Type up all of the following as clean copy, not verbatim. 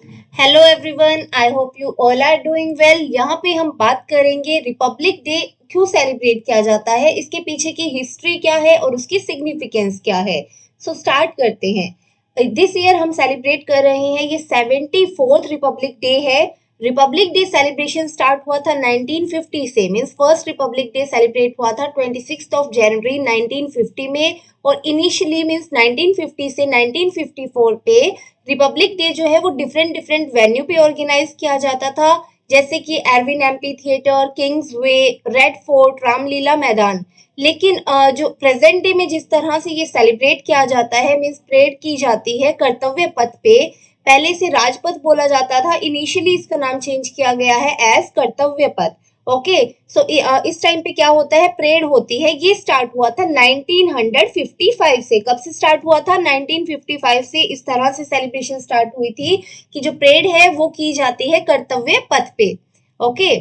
Hello everyone, I hope you all are doing well. यहाँ पे हम बात करेंगे रिपब्लिक डे क्यों सेलिब्रेट किया जाता है, इसके पीछे की हिस्ट्री क्या है और उसकी सिग्निफिकेंस क्या है। सो स्टार्ट करते हैं। दिस ईयर हम सेलिब्रेट कर रहे हैं, ये 74th रिपब्लिक डे है। रिपब्लिक डे सेलिब्रेशन स्टार्ट हुआ था 1950 से, means first Republic day celebrate हुआ था 26 जनवरी 1950 में। और इनिशियली मीन्स 1950 से 1954 पे रिपब्लिक डे जो है वो डिफरेंट डिफरेंट वेन्यू पे ऑर्गेनाइज किया जाता था, जैसे कि एरविन एम्पी थिएटर, किंग्स वे, रेड फोर्ट, रामलीला मैदान। लेकिन जो प्रेजेंट डे में जिस तरह से ये सेलिब्रेट किया जाता है, मीन्स परेड की जाती है कर्तव्य पथ पे। पहले से राजपथ बोला जाता था, इनिशियली इसका नाम चेंज किया गया है एज कर्तव्य पथ। ओके, सो इस टाइम पे क्या होता है, परेड होती है। ये स्टार्ट हुआ था 1955 से। कब से स्टार्ट हुआ था? 1955 से इस तरह से सेलिब्रेशन स्टार्ट हुई थी कि जो परेड है वो की जाती है कर्तव्य पथ पे। ओके,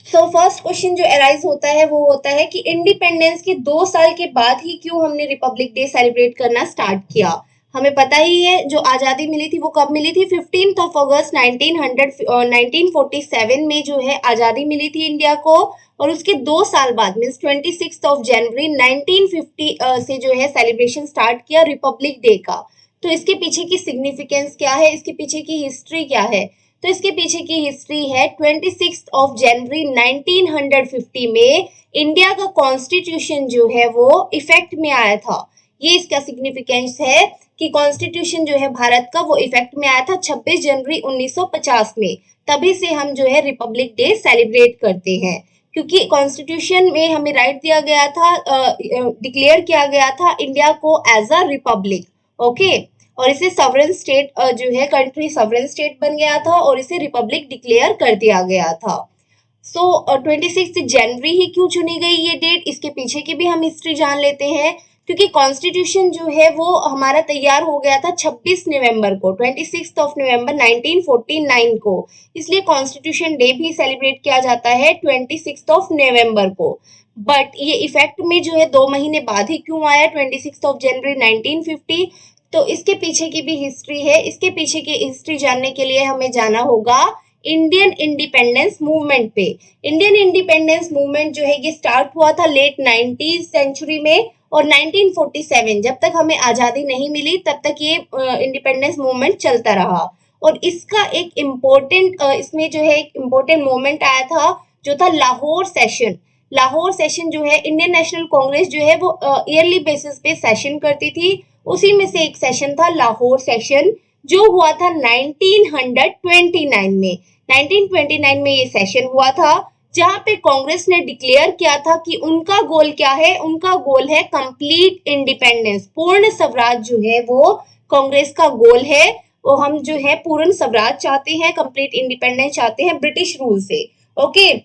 सो फर्स्ट क्वेश्चन जो अराइज होता है वो होता है कि इंडिपेंडेंस के 2 साल के बाद ही क्यों हमने रिपब्लिक डे सेलिब्रेट करना स्टार्ट किया। हमें पता ही है जो आज़ादी मिली थी वो कब मिली थी, 15 अगस्त 1947 में जो है आज़ादी मिली थी इंडिया को। और उसके 2 साल बाद मीन्स 26 जनवरी 1950 से जो है सेलिब्रेशन स्टार्ट किया रिपब्लिक डे का। तो इसके पीछे की सिग्निफिकेंस क्या है, इसके पीछे की हिस्ट्री क्या है? तो इसके पीछे की हिस्ट्री है 26 जनवरी 1950 में इंडिया का कॉन्स्टिट्यूशन जो है वो इफेक्ट में आया था। ये इसका सिग्निफिकेंस है कि कॉन्स्टिट्यूशन जो है भारत का वो इफेक्ट में आया था 26 जनवरी 1950 में। तभी से हम जो है रिपब्लिक डे सेलिब्रेट करते हैं, क्योंकि कॉन्स्टिट्यूशन में हमें राइट दिया गया था, डिक्लेयर किया गया था इंडिया को एज अ रिपब्लिक। ओके, और इसे सॉवरेन स्टेट जो है कंट्री सॉवरेन स्टेट बन गया था और इसे रिपब्लिक डिक्लेयर कर दिया गया था। सो 26 जनवरी ही क्यों चुनी गई ये डेट, इसके पीछे की भी हम हिस्ट्री जान लेते हैं। क्योंकि कॉन्स्टिट्यूशन जो है वो हमारा तैयार हो गया था 26 नवंबर को, 26 नवंबर 1949 को। इसलिए कॉन्स्टिट्यूशन डे भी सेलिब्रेट किया जाता है 26 नवंबर को। बट ये इफेक्ट में जो है 2 महीने बाद ही क्यों आया, 26 जनवरी 1950। तो इसके पीछे की भी हिस्ट्री है। इसके पीछे की हिस्ट्री जानने के लिए हमें जाना होगा इंडियन इंडिपेंडेंस मूवमेंट पे। इंडियन इंडिपेंडेंस मूवमेंट जो है ये स्टार्ट हुआ था लेट 90th सेंचुरी में। और 1947 जब तक हमें आजादी नहीं मिली तब तक ये इंडिपेंडेंस मूवमेंट चलता रहा। और इसका एक इम्पोर्टेंट इसमें जो है एक इम्पोर्टेंट मोमेंट आया था, जो था लाहौर सेशन। लाहौर सेशन जो है इंडियन नेशनल कांग्रेस जो है वो ईयरली बेसिस पे सेशन करती थी। उसी में से एक सेशन था लाहौर सेशन, जो हुआ था 1929 में। 1929 में ये सेशन हुआ था, जहां पे कांग्रेस ने डिक्लेयर किया था कि उनका गोल क्या है, उनका गोल है कंप्लीट इंडिपेंडेंस, पूर्ण स्वराज जो है वो कांग्रेस का गोल है। वो हम जो है पूर्ण स्वराज चाहते हैं, कंप्लीट इंडिपेंडेंस चाहते हैं ब्रिटिश रूल से। ओके,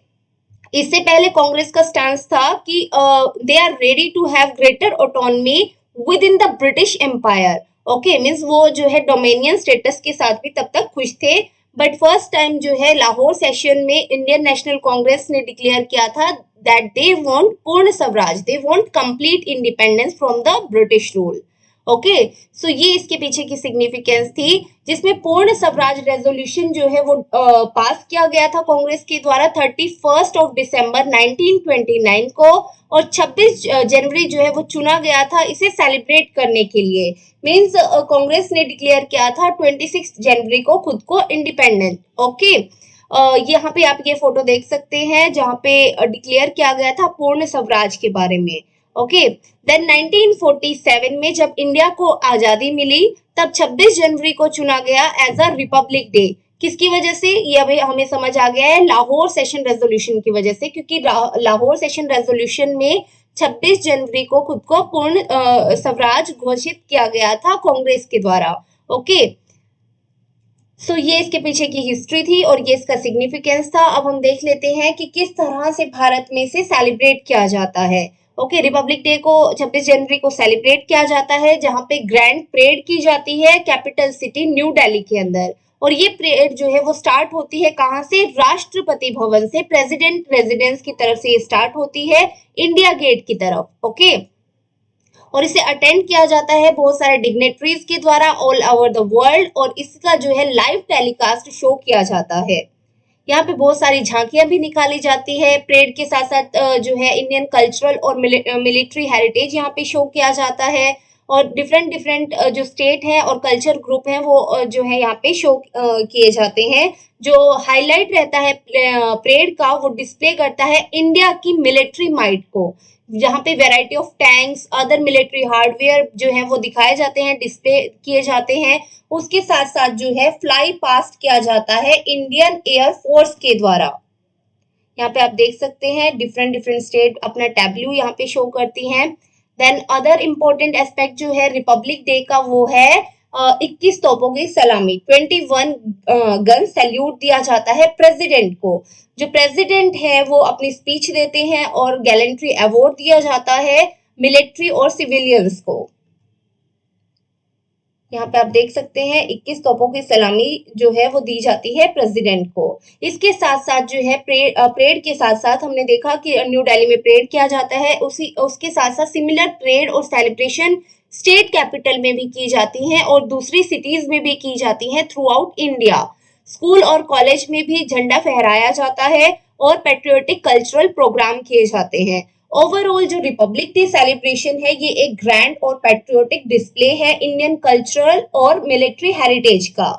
इससे पहले कांग्रेस का स्टैंड था कि they are ready to have greater autonomy within the British empire. Okay, means वो जो है डोमेनियन स्टेटस के साथ भी तब तक खुश थे। बट फर्स्ट टाइम जो है लाहौर सेशन में इंडियन नेशनल कांग्रेस ने डिक्लेयर किया था that they want Purna Swaraj, they want complete independence from the British rule. Okay, so ये इसके पीछे की सिग्निफिकेंस थी, जिसमें पूर्ण स्वराज रेजोल्यूशन जो है वो पास किया गया था कांग्रेस के द्वारा 31 दिसंबर 1929 को। और 26 जनवरी जो है वो चुना गया था इसे सेलिब्रेट करने के लिए। मीन्स कांग्रेस ने डिक्लेयर किया था 26 जनवरी को खुद को इंडिपेंडेंट। ओके, यहाँ पे आप ये फोटो देख सकते हैं जहाँ पे डिक्लेयर किया गया था पूर्ण स्वराज के बारे में। ओके, देन 1947 में जब इंडिया को आजादी मिली तब 26 जनवरी को चुना गया एज अ रिपब्लिक डे। किसकी वजह से, ये अभी हमें समझ आ गया है, लाहौर सेशन रेजोल्यूशन की वजह से। क्योंकि लाहौर सेशन रेजोल्यूशन में 26 जनवरी को खुद को पूर्ण स्वराज घोषित किया गया था कांग्रेस के द्वारा। ओके, सो ये इसके पीछे की हिस्ट्री थी और ये इसका सिग्निफिकेंस था। अब हम देख लेते हैं कि किस तरह से भारत में इसे सेलिब्रेट किया जाता है। ओके, रिपब्लिक डे को 26 जनवरी को सेलिब्रेट किया जाता है, जहां पे ग्रैंड परेड की जाती है कैपिटल सिटी न्यू दिल्ली के अंदर। और ये परेड जो है वो स्टार्ट होती है कहाँ से, राष्ट्रपति भवन से, प्रेसिडेंट रेजिडेंस की तरफ से ये स्टार्ट होती है इंडिया गेट की तरफ। ओके, और इसे अटेंड किया जाता है बहुत सारे डिग्नेटरीज के द्वारा ऑल ओवर द वर्ल्ड, और इसका जो है लाइव टेलीकास्ट शो किया जाता है। यहाँ पे बहुत सारी झांकियां भी निकाली जाती है। परेड के साथ साथ जो है इंडियन कल्चरल और मिलिट्री हेरिटेज यहाँ पे शो किया जाता है, और डिफरेंट डिफरेंट जो स्टेट है और कल्चर ग्रुप है वो जो है यहाँ पे शो किए जाते हैं। जो हाईलाइट रहता है परेड का, वो डिस्प्ले करता है इंडिया की मिलिट्री माइट को, जहाँ पे variety of tanks, other military hardware जो है वो दिखाए जाते हैं, डिस्प्ले किए जाते हैं। उसके साथ साथ जो है फ्लाई पास्ट किया जाता है इंडियन एयर फोर्स के द्वारा। यहाँ पे आप देख सकते हैं डिफरेंट डिफरेंट स्टेट अपना टैब्लू यहाँ पे शो करती हैं। देन अदर इम्पोर्टेंट एस्पेक्ट जो है रिपब्लिक डे का, वो है 21 तोपों की सलामी, 21 गन सैल्यूट दिया जाता है प्रेसिडेंट को। जो प्रेसिडेंट है वो अपनी स्पीच देते हैं, और गैलेंट्री अवार्ड दिया जाता है मिलिट्री और सिविलियंस को। यहाँ पे आप देख सकते हैं 21 तोपों की सलामी जो है वो दी जाती है प्रेसिडेंट को। इसके साथ साथ जो है परेड के साथ साथ हमने देखा कि न्यू दिल्ली में परेड किया जाता है, उसके साथ साथ सिमिलर परेड और सेलिब्रेशन स्टेट कैपिटल में भी की जाती हैं और दूसरी सिटीज में भी की जाती हैं थ्रू आउट इंडिया। स्कूल और कॉलेज में भी झंडा फहराया जाता है और पेट्रियोटिक कल्चरल प्रोग्राम किए जाते हैं। ओवरऑल जो रिपब्लिक डे सेलिब्रेशन है ये एक ग्रैंड और पेट्रियोटिक डिस्प्ले है इंडियन कल्चरल और मिलिट्री हेरिटेज का।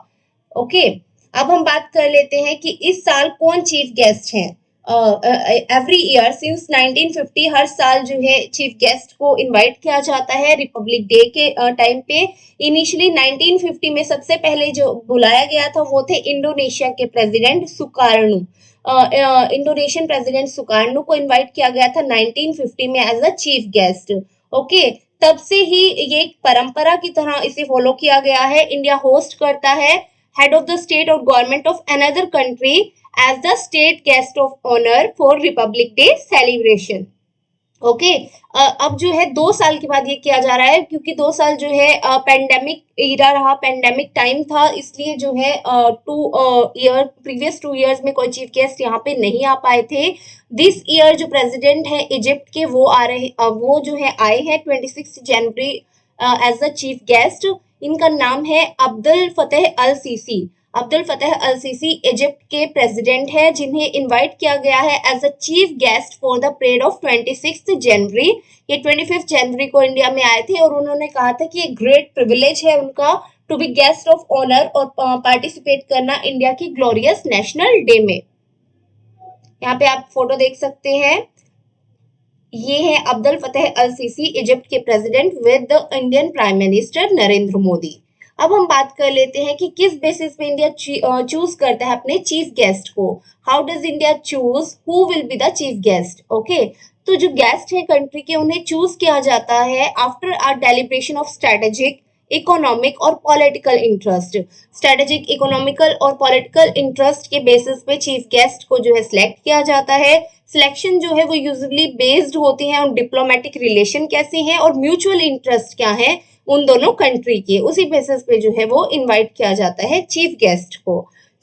ओके, अब हम बात कर लेते हैं कि इस साल कौन चीफ गेस्ट हैं। एवरी ईयर सिंस 1950 हर साल जो है चीफ गेस्ट को इनवाइट किया जाता है रिपब्लिक डे के टाइम पे। इनिशियली 1950 में सबसे पहले जो बुलाया गया था वो थे इंडोनेशिया के president Sukarno. Indonesian president Sukarno को इनवाइट किया गया था 1950 में as a chief guest. Okay, तब से ही ये एक परंपरा की तरह इसे फॉलो किया गया है। इंडिया होस्ट करता है हेड ऑफ द स्टेट और government of another country as the state guest of honor for Republic Day celebration. Okay, अब जो है 2 साल के बाद ये किया जा रहा है, क्योंकि 2 साल जो है पेंडेमिक ईरा रहा, पेंडेमिक टाइम था, इसलिए जो है प्रीवियस 2 ईयर्स में कोई चीफ गेस्ट यहाँ पे नहीं आ पाए थे। दिस ईयर जो प्रेसिडेंट है इजिप्ट के वो जो है आए हैं 26 जनवरी एज द चीफ गेस्ट। इनका नाम है Abdul Fattah al Sisi. Abdul Fattah al Sisi Egypt के प्रेसिडेंट है, जिन्हें इनवाइट किया गया है as a chief guest for the parade of 26 जनवरी। ये 25 जनवरी को इंडिया में आए थे और उन्होंने कहा था कि ये ग्रेट प्रिविलेज है उनका to be guest of honour और पार्टिसिपेट करना इंडिया की ग्लोरियस नेशनल डे में। यहाँ पे आप फोटो देख सकते हैं, ये है Abdul Fattah al Sisi Egypt के president with the Indian prime minister Narendra Modi. अब हम बात कर लेते हैं कि किस बेसिस पे इंडिया चूज करता है अपने चीफ गेस्ट को। How does India choose who will be the chief guest. Okay, तो जो गेस्ट है कंट्री के उन्हें चूज किया जाता है after a deliberation of strategic, economic और पॉलिटिकल इंटरेस्ट। स्ट्रेटेजिक, इकोनॉमिकल और पॉलिटिकल इंटरेस्ट के बेसिस पे चीफ गेस्ट को जो है सिलेक्ट किया जाता है। सिलेक्शन जो है वो यूजुअली बेस्ड होती है ऑन डिप्लोमेटिक रिलेशन कैसे हैं और म्यूचुअल इंटरेस्ट क्या है उन दोनों कंट्री के, उसी बेसिस पे जो है वो इनवाइट किया जाता है चीफ गेस्ट को।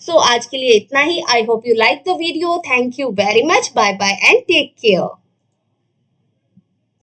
सो आज के लिए इतना ही। I hope you like the video. Thank you very much. Bye bye and take care.